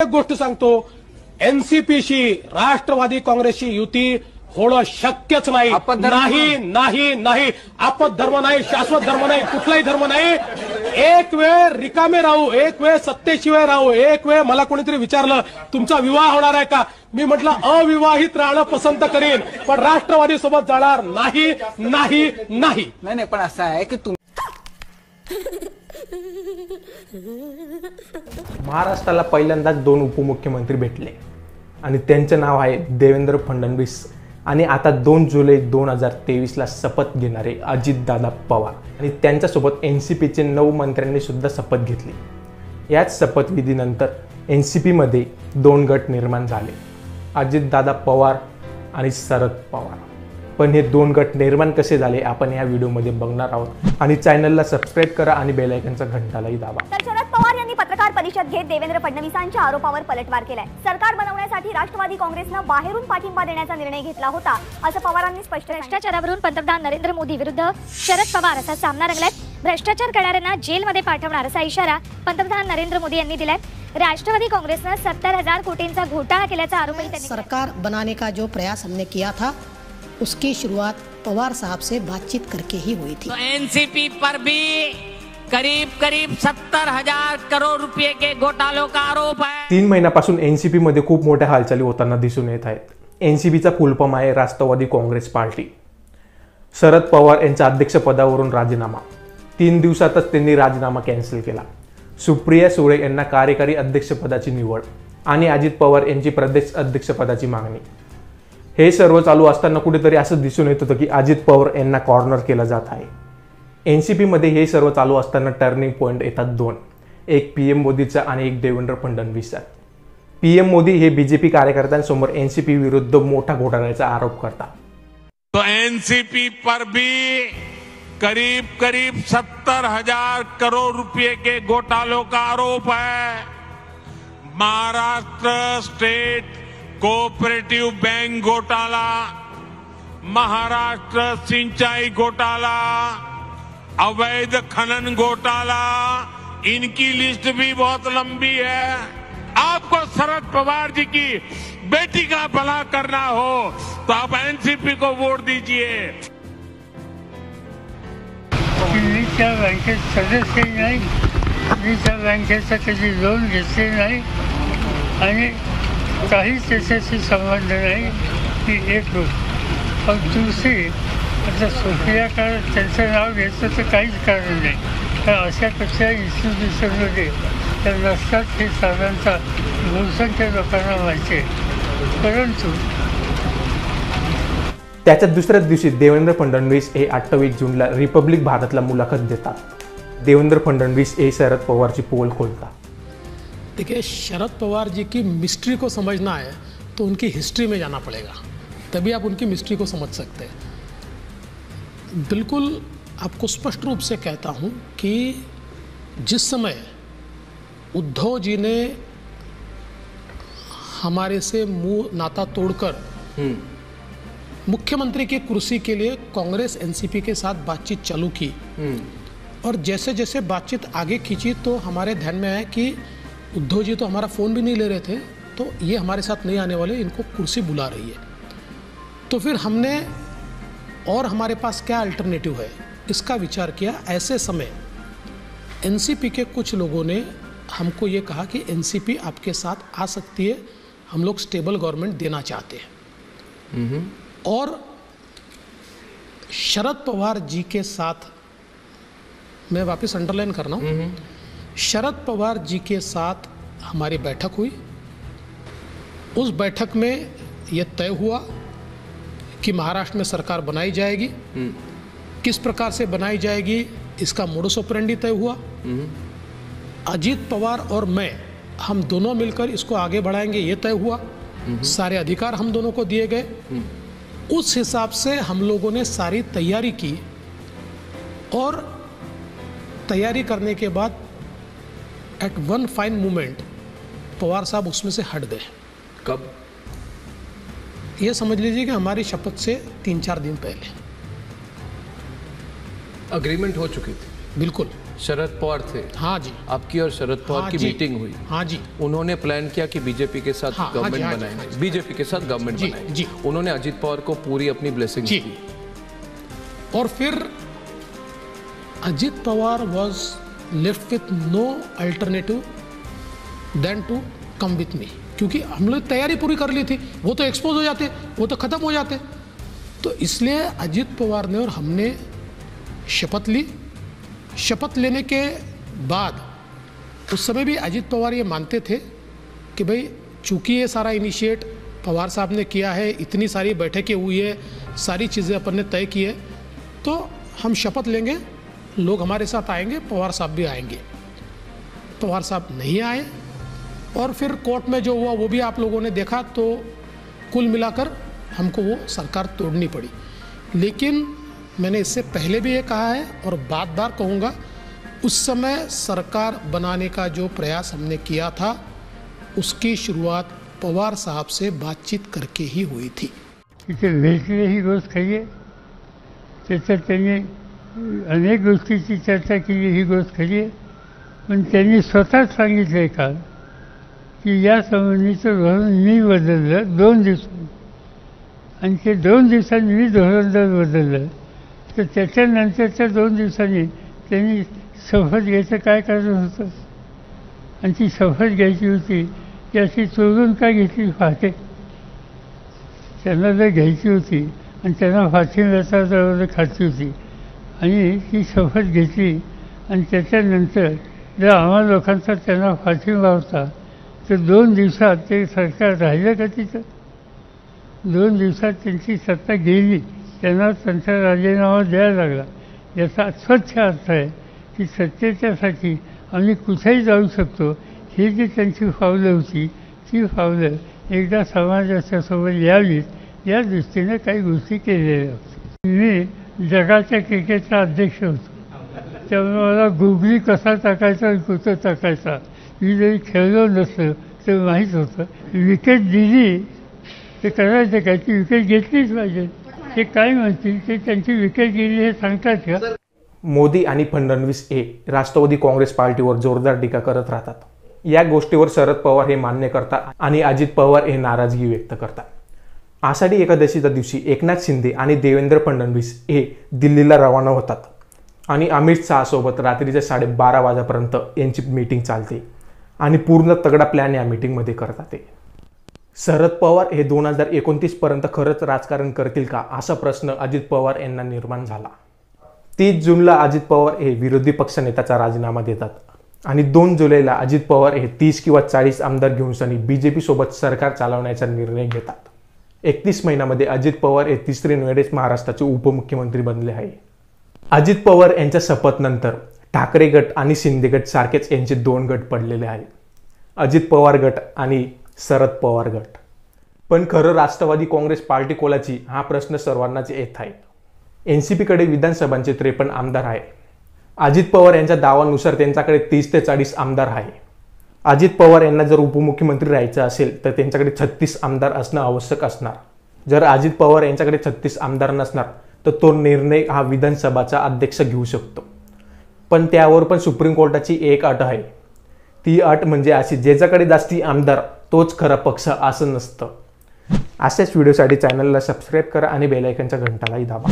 एक गोष्ट सांगतो, एनसीपीशी राष्ट्रवादी काँग्रेसची युती होणं शक्यच नाही. नाही नाही नाही, आपत धर्म नाही, शाश्वत धर्म नाही, कुठलाही धर्म नाही. एक वेळ रिकामे राहू, एक वेळ सत्तेशिवाय राहू, एक वेळ मला कोणीतरी विचारलं तुमचा विवाह होणार आहे का, मी म्हटलं अविवाहित राहणं पसंत करीन, पण राष्ट्रवादी सोबत जाणार नाही नाही नाही. नाही पण असं आहे की महाराष्ट्राला पहिल्यांदाच 2 उपमुख्यमंत्री भेटले आणि त्यांचे नाव आहे देवेंद्र फडणवीस आणि आता 2 जुलै 2023ला शपथ घेणारे अजितदादा पवार आणि त्यांच्यासोबत एनसीपीचे 9 मंत्र्यांनी सुद्धा शपथ घेतली. याच शपथविधीनंतर एनसीपीमध्ये 2 गट निर्माण झाले, अजितदादा पवार आणि शरद पवार. पण हे 2 गट निर्माण कसे झाले आपण या व्हिडिओमध्ये बघणार आहोत आणि चॅनलला सबस्क्राइब करा आणि बेल आयकॉनचा घंटालाही दाबा. तर शरद पवार यांनी पत्रकार परिषद घेत देवेंद्र फडणवीसांच्या आरोपावर पलटवार केलाय. सरकार बनवण्यासाठी राष्ट्रवादी काँग्रेसनं बाहेरून पाठिंबा देण्याचा निर्णय घेतला होता असं पवारांनी स्पष्ट केलं. भ्रष्टाचारावरून पंतप्रधान नरेंद्र मोदी विरुद्ध शरद पवार असा सामना रंगलाय. भ्रष्टाचार करणाऱ्यांना जेलमध्ये पाठवणार असा इशारा पंतप्रधान नरेंद्र मोदी यांनी दिलाय. राष्ट्रवादी काँग्रेसनं 70,000 कोटींचा घोटाळा केल्याचा आरोपही त्यांनी. सरकार बनाने का जो प्रयास हमने किया था उसकी शुरुआत पवार साहब से बातचीत करके ही हुई थी. तो एनसीपी पर भी करीब 70,000 करोड़ रुपए के घोटालों का आरोप है. 3 महिन्यापासून एनसीपी मध्ये खूप मोठ्या हालचाली होताना दिसून येत आहेत. एनसीपीचा फुल फॉर्म आहे राष्ट्रवादी काँग्रेस पार्टी. शरद पवार यांच्या अध्यक्षपदावरून राजीनामा. 3 दिवसातच त्यांनी राजीनामा कॅन्सल केला. सुप्रिया सुळे यांना कार्यकारी अध्यक्षपदाची निवड आणि अजित पवार यांची प्रदेश अध्यक्षपदाची मागणी. हे सर्व चालू असताना कुठेतरी असं दिसून येत होतं की अजित पवार यांना कॉर्नर केलं जात आहे. एनसीपीमध्ये हे सर्व चालू असताना टर्निंग पॉईंट येतात 2, एक पीएम मोदीचा आणि एक देवेंद्र फडणवीसचा. पीएम मोदी हे बीजेपी कार्यकर्त्यांसमोर एनसीपी विरुद्ध मोठा घोटाळ्याचा आरोप करतात. तो एनसीपी पर भी करीब 70,000 करोड़ रुपए के घोटालों का आरोप है. महाराष्ट्र स्टेट कोऑपरेटिव बैंक घोटाला, महाराष्ट्र सिंचाई घोटाला, अवैध खनन घोटाला, इनकी लिस्ट भी बहुत लंबी है. आपको शरद पवार जी की बेटी का भला करना हो तो आप एनसीपी को वोट दीजिए. मी त्या बँकेत सदस्य नाही, मी त्या बँकेचा कधी लोन घेतले नाही आणि काहीच त्याच्याशी संबंध नाही. ही एक गोष्ट. पण दुसरी, आता सोफिया का त्यांचं नाव घेतलं तर काहीच कारण नाही, कारण अशा कशा इन्स्टिट्यूशनमध्ये त्या नसतात हे साधारणतः बहुसंख्य लोकांना माहिती आहे. परंतु त्याच्या दुसऱ्याच दिवशी देवेंद्र फडणवीस हे 28 जूनला रिपब्लिक भारतला मुलाखत देतात. देवेंद्र फडणवीस हे शरद पवारची पोल खोलतात. देखिए, शरद पवार जी की मिस्ट्री को समझना है तो उनकी हिस्ट्री में जाना पड़ेगा, तभी आप उनकी मिस्ट्री को समझ सकते हैं. बिल्कुल आपको स्पष्ट रूप से कहता हूं कि जिस समय उद्धव जी ने हमारे से मुंह नाता तोड़कर मुख्यमंत्री की कुर्सी के लिए कांग्रेस एनसीपी के साथ बातचीत चालू की और जैसे जैसे बातचीत आगे खींची तो हमारे ध्यान में आया कि उद्धव जी तो हमारा फ़ोन भी नहीं ले रहे थे, तो ये हमारे साथ नहीं आने वाले, इनको कुर्सी बुला रही है. तो फिर हमने और हमारे पास क्या अल्टरनेटिव है इसका विचार किया. ऐसे समय एनसीपी के कुछ लोगों ने हमको ये कहा कि एनसीपी आपके साथ आ सकती है, हम लोग स्टेबल गवर्नमेंट देना चाहते हैं. और शरद पवार जी के साथ, मैं वापस अंडरलाइन कर रहा हूँ, शरद पवार जी के साथ हमारी बैठक हुई. उस बैठक में यह तय हुआ कि महाराष्ट्र में सरकार बनाई जाएगी. किस प्रकार से बनाई जाएगी इसका मोडस ऑपरेंडी तय हुआ. अजित पवार और मैं, हम दोनों मिलकर इसको आगे बढ़ाएंगे ये तय हुआ. सारे अधिकार हम दोनों को दिए गए. उस हिसाब से हम लोगों ने सारी तैयारी की और तैयारी करने के बाद at one fine moment Pawar Saheb उसमें से हट गए. कब? ये समझ लीजिए कि हमारी शपथ से 3-4 दिन पहले अग्रीमेंट हो चुकी थी. बिल्कुल. शरद पवार थे। हाँ जी। आपकी और शरद पवार की मीटिंग हुई। हाँ जी। उन्होंने प्लान किया कि बीजेपी के साथ गवर्नमेंट बनाएंगे, बीजेपी के साथ गवर्नमेंट बनाएंगे जी। उन्होंने अजित पवार को पूरी अपनी ब्लेसिंग दी और फिर Ajit Pawar was left with no alternative then to come with me, क्योंकि हम लोग तैयारी पूरी कर ली थी, वो तो एक्सपोज हो जाते, वो तो खत्म हो जाते। तो इसलिए अजित पवार ने और हमने शपथ ली। शपथ लेने के बाद उस समय भी अजित पवार ये मानते थे कि भाई चूंकि ये सारा इनिशिएट पवार साहब ने किया है, इतनी सारी बैठकें हुई है, सारी चीज़ें अपन ने तय की है, तो हम शपथ लेंगे, लोग हमारे साथ आएंगे, पवार साहब भी आएंगे। पवार साहब नहीं आए और फिर कोर्ट में जो हुआ वो भी आप लोगों ने देखा। तो कुल मिलाकर हमको वो सरकार तोड़नी पड़ी। लेकिन मैंने इससे पहले भी ये कहा है और बार-बार कहूँगा, उस समय सरकार बनाने का जो प्रयास हमने किया था उसकी शुरुआत पवार साहब से बातचीत करके ही हुई थी। तिथे भेटलेही गोष्ट खाइए, त्याच्यात त्यांनी अनेक गोष्टीची चर्चा केली, ही गोष्ट खरी आहे, पण त्यांनी स्वतःच सांगितलं काल की या संबंधीचं धोरण मी बदललं 2 दिवसांनी, आणि ते 2 दिवसांनी मी धोरण जर बदललं तर त्याच्यानंतरच्या 2 दिवसांनी त्यांनी शपथ घ्यायचं काय कारण होतं, आणि ती शपथ घ्यायची होती ती अशी चोरून का घेतली फाटे, त्यांना जर घ्यायची होती आणि त्यांना फाशी जर खायची होती आणि ती शपथ घेतली आणि त्याच्यानंतर जर आम्हा लोकांचा त्यांना फाशी लावता तर 2 दिवसात ते सरकार राहिलं का तिथं? 2 दिवसात त्यांची सत्ता गेली, त्यांना त्यांचा राजीनामा द्यायला लागला। याचा स्वच्छ अर्थ आहे की सत्तेच्यासाठी आम्ही कुठेही जाऊ शकतो, ही जी त्यांची पावलं होती ती पावलं एकदा समाजाच्या सोबत यावीत या दृष्टीने काही गोष्टी केलेल्या होत्या। मी जगाच्या क्रिकेटचा अध्यक्ष होतो, त्यामुळे मला गुगली कसा टाकायचा आणि कुठं टाकायचा मी जरी खेळलो नसलं तर माहीत होतं। विकेट दिली ते करायचं काय, ती विकेट घेतलीच पाहिजे। ते काय म्हणतील ते त्यांची विकेट गेली हे सांगतात का? मोदी आणि फडणवीस हे राष्ट्रवादी काँग्रेस पार्टीवर जोरदार टीका करत राहतात। या गोष्टीवर शरद पवार हे मान्य करतात आणि अजित पवार हे नाराजगी व्यक्त करतात। आषाढी एकादशीच्या दिवशी एकनाथ शिंदे आणि देवेंद्र फडणवीस हे दिल्लीला रवाना होतात आणि अमित शहा सोबत रात्रीच्या 12:30 वाजेपर्यंत यांची मीटिंग चालते आणि पूर्ण तगडा प्लॅन या मीटिंगमध्ये करतात ते। शरद पवार हे 2029 पर्यंत खरंच राजकारण करतील का असा प्रश्न अजित पवार यांना निर्माण झाला। 30 जूनला अजित पवार हे विरोधी पक्षनेत्याचा राजीनामा देतात आणि 2 जुलैला अजित पवार हे 30 किंवा 40 आमदार घेऊन बीजेपी सोबत सरकार चालवण्याचा निर्णय घेतात। 31 महिन्यामध्ये अजित पवार हे 3री वेळेस महाराष्ट्राचे उपमुख्यमंत्री बनले आहे। अजित पवार यांच्या शपथनंतर ठाकरे गट आणि शिंदे गट सारखेच यांचे 2 गट पडलेले आहेत, अजित पवार गट आणि शरद पवार गट। पण खरं राष्ट्रवादी काँग्रेस पार्टी कोलाची हा प्रश्न सर्वांनाच येत आहे। एनसीपी कडे विधानसभांचे 53 आमदार आहे। अजित पवार यांच्या दावानुसार त्यांच्याकडे 30 ते 40 आमदार आहे। अजित पवार यांना जर उपमुख्यमंत्री राहायचं असेल तर त्यांच्याकडे 36 आमदार असणं आवश्यक असणार। जर अजित पवार यांच्याकडे 36 आमदार नसणार तर तो निर्णय हा विधानसभाचा अध्यक्ष घेऊ शकतो। पण त्यावर पण सुप्रीम कोर्टाची एक अट आहे, ती अट म्हणजे अशी, ज्याच्याकडे जास्ती आमदार तोच खरा पक्ष असं नसतं। अशाच व्हिडिओसाठी चॅनलला सबस्क्राईब करा आणि बेल आयकॉनच्या घंटालाही दाबा।